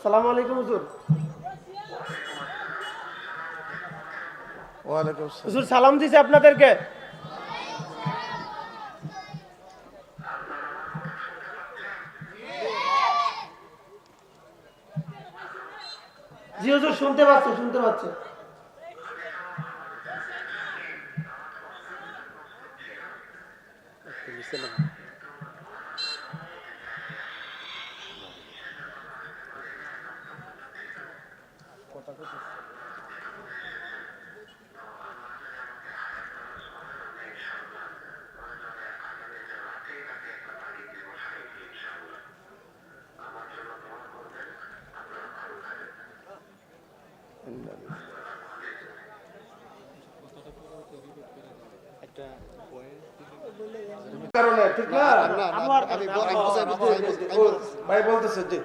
সালাম আলাইকুম হুজুর। ওয়ালাইকুম হুজুর সালাম দিছে আপনাদেরকে। জি হুজুর শুনতে পাচ্ছি, শুনতে পাচ্ছি। কারণে ঠিক না ভাই বলতেছে যে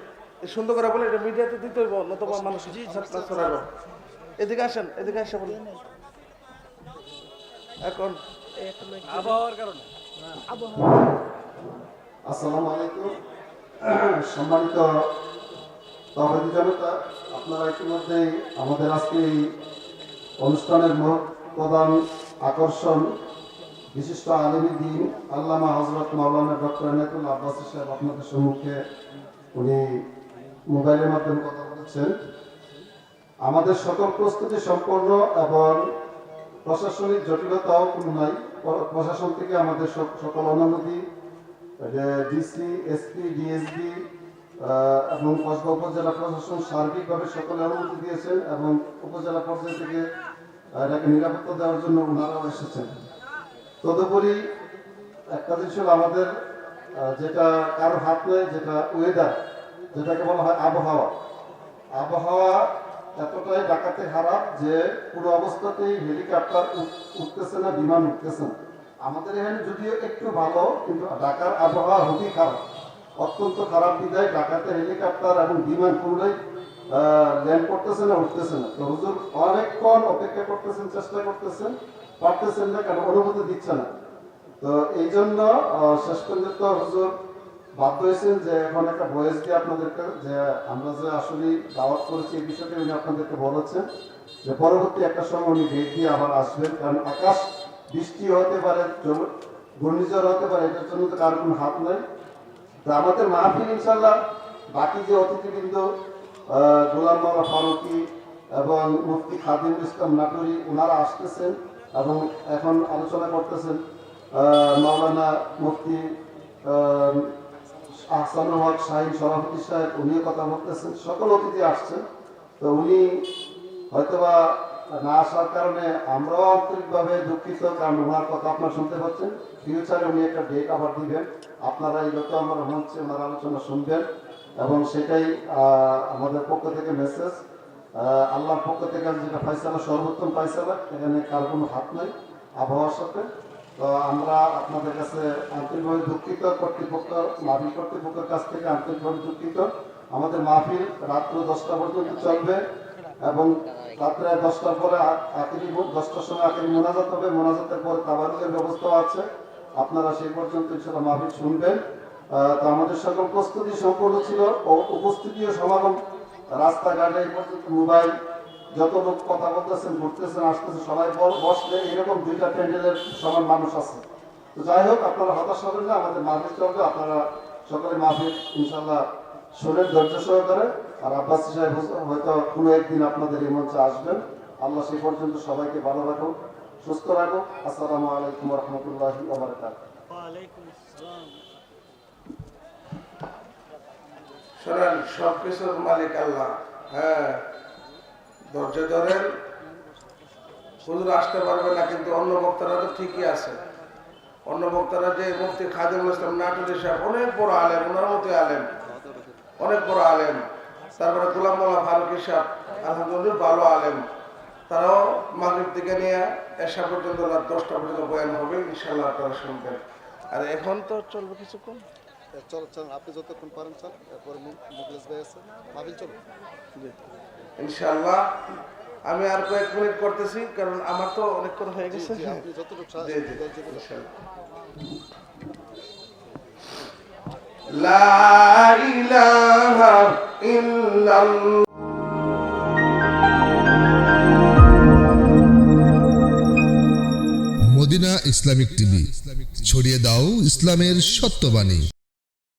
সুন্দর করে বলে এটা মিডিয়াতে দিতে হইব, নতুবা মানুষ ছড়াবো। এদিকে আসেন, এদিকে আসে বলুন। এখন আবহাওয়ার কারণে আসসালামু আলাইকুম। সম্মানিত তৌহিদি জনতা, আপনারা ইতিমধ্যেই আমাদের আজকে এই অনুষ্ঠানের প্রধান আকর্ষণ বিশিষ্ট আলিমী দ্বীন আল্লামা হযরত মাওলানা ডক্টর এনায়েতুল্লাহ আব্বাসী সাহেব আপনাদের সম্মুখে উনি মোবাইলের মাধ্যমে কথা বলেছেন। আমাদের সকল প্রস্তুতি সম্পন্ন এবং প্রশাসনিক জটিলতাও কোনো নাই। প্রশাসন থেকে আমাদের সকল অনুমতি ডিসি, এসপি, ডিএসপি এবং কসবা উপজেলা প্রশাসন সার্বিকভাবে সকলে অনুমতি দিয়েছেন এবং উপজেলা পর্যায় থেকে এটাকে নিরাপত্তা দেওয়ার জন্য ওনারাও এসেছেন। তদুপরি একটা জিনিস হলো আমাদের যেটা কারো হাত নেই, যেটা ওয়েদার, যেটাকে বলা হয় আবহাওয়া। আবহাওয়া এতটাই ঢাকাতে খারাপ যে পুরো অবস্থাতেই হেলিকপ্টার উঠতেছে না, বিমান উঠতেছে না। আমাদের এখানে যদিও একটু ভালো, কিন্তু ঢাকার আবহাওয়া খুবই খারাপ, অত্যন্ত খারাপ। বিদায় ঢাকাতে হেলিকপ্টার এবং বিমান পুরোটাই ল্যান্ড করতেছে না, উঠতেছে না। তো হুজুর অনেকক্ষণ অপেক্ষা করতেছেন, চেষ্টা করতেছেন, পারতেছেন না, কারণ অনুমতি দিচ্ছে না। তো এই জন্য শেষ পর্যন্ত হুজুর বাধ্য হয়েছেন যে এখন একটা ভয়েস দিয়ে আপনাদেরকে, যে আমরা যে আসলে দাওয়াত করেছি এই বিষয়টা উনি আপনাদেরকে বলেছেন যে পরবর্তী একটা সময় উনি ডেট দিয়ে আবার আসবেন, কারণ আকাশ বৃষ্টি হতে পারে, ঘূর্ণিঝড় হতে পারে, এটার জন্য তো কারো কোনো হাত নাই। তো আমাদের মাহফিল ইনশাল্লাহ বাকি যে অতিথিবৃন্দ গোলাম মাওলা ফারুকি এবং মুফতি খাদিমুল ইসলাম নাটোরি ওনারা আসতেছেন এবং এখন আলোচনা করতেছেন। মাওলানা মুফতি আহসানুল হক শাহীন সভাপতি সাহেব উনিও কথা বলতেছেন, সকল অতিথি আসছেন। তো উনি হয়তোবা না আসার কারণে আমরাও আন্তরিকভাবে দুঃখিত, কারণ ওনার কথা আপনারা শুনতে পাচ্ছেন। ফিউচারে উনি একটা ডেট আবার দিবেন, আপনারা এই যত আমরা মঞ্চে ওনার আলোচনা শুনবেন এবং সেটাই আমাদের পক্ষ থেকে মেসেজ। আল্লাহর পক্ষ থেকে যেটা ফাইসালা সর্বোত্তম ফাইসালা, এখানে কার কোনো হাত নাই আবহাওয়ার সাথে। তো আমরা আপনাদের কাছে আন্তরিকভাবে দুঃখিত, কর্তৃপক্ষ মাহফিল কর্তৃপক্ষের কাছ থেকে আন্তরিকভাবে দুঃখিত। আমাদের মাহফিল রাত্র 10টা পর্যন্ত চলবে এবং রাত্রে 10টার পরে 10টার সময় আখেরি মোনাজাত হবে। মোনাজাতের পরে তাবারুকের ব্যবস্থা আছে, আপনারা সেই পর্যন্ত ইনশাআল্লাহ মাহফিল শুনবেন। তো আমাদের সকল প্রস্তুতি সম্পূর্ণ ছিল, উপস্থিতিও সমাগম। রাস্তাঘাটে এই পর্যন্ত মোবাইল যত লোক কথা বলতেছেন, ঘুরতেছেন, আসতেছেন, সবাই বসলে এরকম 2টা প্যান্ডেলের সমান মানুষ আছে। তো যাই হোক, আপনারা হতাশ হবেন না, আমাদের মাহফিল চলবে। আপনারা সকলে মাহফিল ইনশাল্লাহ শোনেন ধৈর্য সহকারে। আর আব্বাসী সাহেব হয়তো কোনো একদিন আপনাদের এই মঞ্চে আসবেন। আল্লাহ সেই পর্যন্ত সবাইকে ভালো রাখুন, সুস্থ রাখুন। আসসালামু আলাইকুম রহমতুল্লাহি ওয়া বারাকাতুহু। শোনেন, সবকিছুর মালিক আল্লাহ। হ্যাঁ, ধৈর্য ধরেন। হুজুর আসতে পারবে না, কিন্তু অন্য বক্তারা তো ঠিকই আছে। অন্য বক্তারা যে মুফতি খাদিমুল ইসলাম নাটোরি সাহেব অনেক বড় আলেম, ওনার মতো আলেম, অনেক বড় আলেম। তারপরে গোলাম মাওলা ফারুকি সাহেব আলহামদুলিল্লাহ ভালো আলেম, তারাও মাগরিব থেকে নিয়ে এশা পর্যন্ত রাত 10টা পর্যন্ত বয়ান হবে, ইনশাআল্লাহ আপনারা শুনবেন। আর এখন তো চলবে কিছুক্ষণ, চল আপনি যতক্ষণ পারেন চল, এরপরে মুখলেস ভাই আছে, মাহফিল চলবে ইনশাআল্লাহ। আমি আর কয়েক মিনিট করতেছি, কারণ আমার তো অনেক কথা হয়ে গেছে। আপনি যতটুকু লা ইলাহা ইল্লাল্লাহ। মদিনা ইসলামিক টিভি, ছড়িয়ে দাও ইসলামের সত্যবাণী।